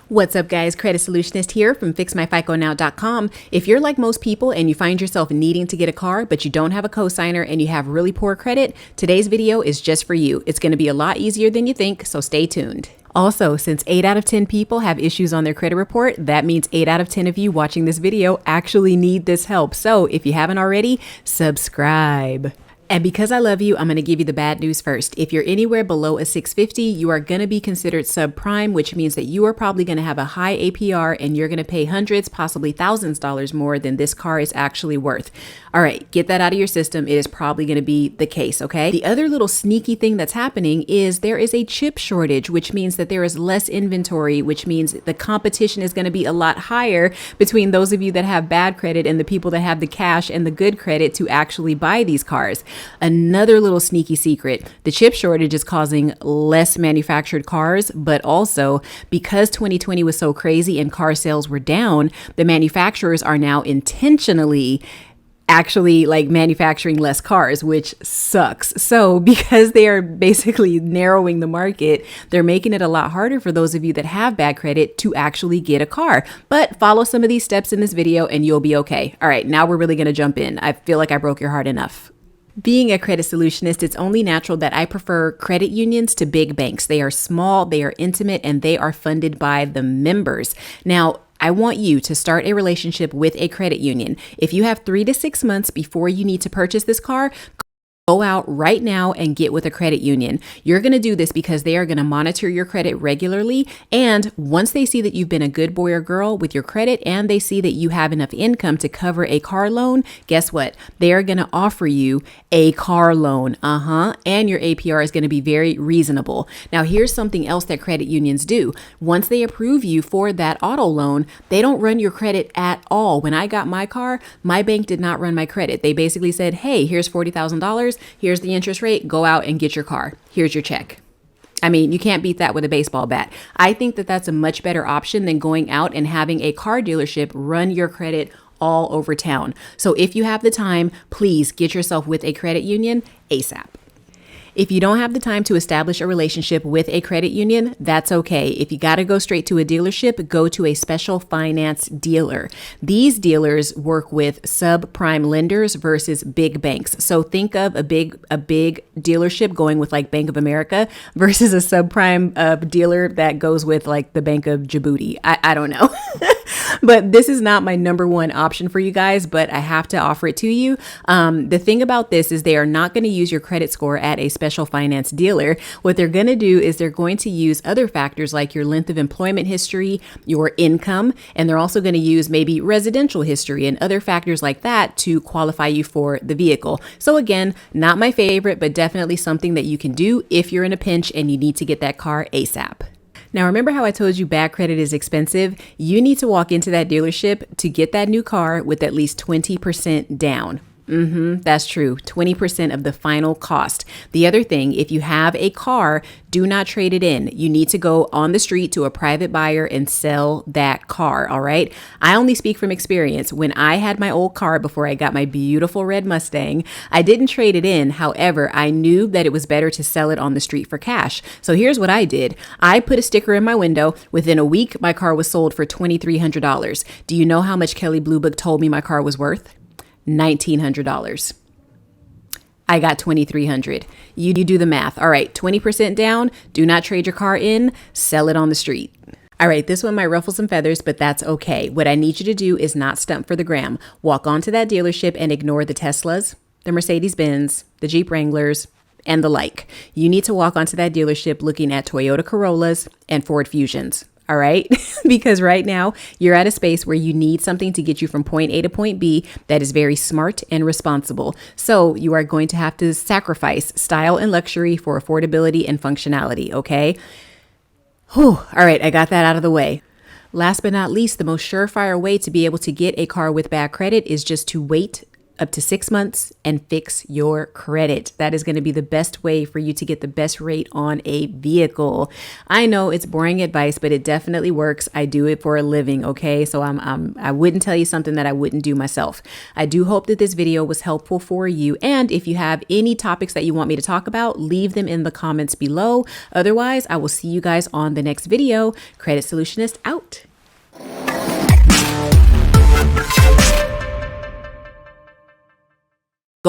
What's up, guys? Credit Solutionist here from FixMyFICONow.com. If you're like most people and you find yourself needing to get a car, but you don't have a cosigner and you have really poor credit, today's video is just for you. It's going to be a lot easier than you think, so stay tuned. Also, since 8 out of 10 people have issues on their credit report, that means 8 out of 10 of you watching this video actually need this help. So if you haven't already, subscribe. And because I love you, I'm going to give you the bad news first. If you're anywhere below a 650, you are going to be considered subprime, which means that you are probably going to have a high APR and you're going to pay hundreds, possibly thousands of dollars more than this car is actually worth. All right, get that out of your system. It is probably going to be the case, okay? The other little sneaky thing that's happening is there is a chip shortage, which means that there is less inventory, which means the competition is going to be a lot higher between those of you that have bad credit and the people that have the cash and the good credit to actually buy these cars. Another little sneaky secret, the chip shortage is causing less manufactured cars, but also because 2020 was so crazy and car sales were down, the manufacturers are now intentionally actually manufacturing less cars, which sucks. So because they are basically narrowing the market, they're making it a lot harder for those of you that have bad credit to actually get a car. But follow some of these steps in this video and you'll be okay. All right, now we're really going to jump in. I feel like I broke your heart enough. Being a credit solutionist, it's only natural that I prefer credit unions to big banks. They are small, they are intimate, and they are funded by the members. Now, I want you to start a relationship with a credit union. If you have 3 to 6 months before you need to purchase this car, go out right now and get with a credit union. You're going to do this because they are going to monitor your credit regularly. And once they see that you've been a good boy or girl with your credit and they see that you have enough income to cover a car loan, guess what? They are going to offer you a car loan. And your APR is going to be very reasonable. Now, here's something else that credit unions do. Once they approve you for that auto loan, they don't run your credit at all. When I got my car, my bank did not run my credit. They basically said, hey, here's $40,000. Here's the interest rate. Go out and get your car. Here's your check. I mean, you can't beat that with a baseball bat. I think that that's a much better option than going out and having a car dealership run your credit all over town. So if you have the time, please get yourself with a credit union ASAP. If you don't have the time to establish a relationship with a credit union, that's okay. If you got to go straight to a dealership, go to a special finance dealer. These dealers work with subprime lenders versus big banks. So think of a big dealership going with like Bank of America versus a subprime dealer that goes with like the Bank of Djibouti. I don't know. But this is not my number one option for you guys, but I have to offer it to you. The thing about this is they are not going to use your credit score at a special finance dealer. What they're going to do is they're going to use other factors like your length of employment history, your income, and they're also going to use maybe residential history and other factors like that to qualify you for the vehicle. So again, not my favorite, but definitely something that you can do if you're in a pinch and you need to get that car ASAP. Now, remember how I told you bad credit is expensive? You need to walk into that dealership to get that new car with at least 20% down. That's true. 20% of the final cost. The other thing, if you have a car, do not trade it in. You need to go on the street to a private buyer and sell that car. All right. I only speak from experience. When I had my old car before I got my beautiful red Mustang, I didn't trade it in. However, I knew that it was better to sell it on the street for cash. So here's what I did. I put a sticker in my window. Within a week, my car was sold for $2,300. Do you know how much Kelley Blue Book told me my car was worth? $1,900. I got $2,300. You do the math. All right, 20% down. Do not trade your car in. Sell it on the street. All right, this one might ruffle some feathers, but that's okay. What I need you to do is not stump for the gram. Walk onto that dealership and ignore the Teslas, the Mercedes-Benz, the Jeep Wranglers, and the like. You need to walk onto that dealership looking at Toyota Corollas and Ford Fusions. All right, because right now you're at a space where you need something to get you from point A to point B that is very smart and responsible. So you are going to have to sacrifice style and luxury for affordability and functionality. Okay. Whew. All right. I got that out of the way. Last but not least, the most surefire way to be able to get a car with bad credit is just to wait up to 6 months and fix your credit. That is going to be the best way for you to get the best rate on a vehicle. I know it's boring advice, but it definitely works. I do it for a living, okay? So I wouldn't tell you something that I wouldn't do myself. I do hope that this video was helpful for you. And if you have any topics that you want me to talk about, leave them in the comments below. Otherwise, I will see you guys on the next video. Credit Solutionist out.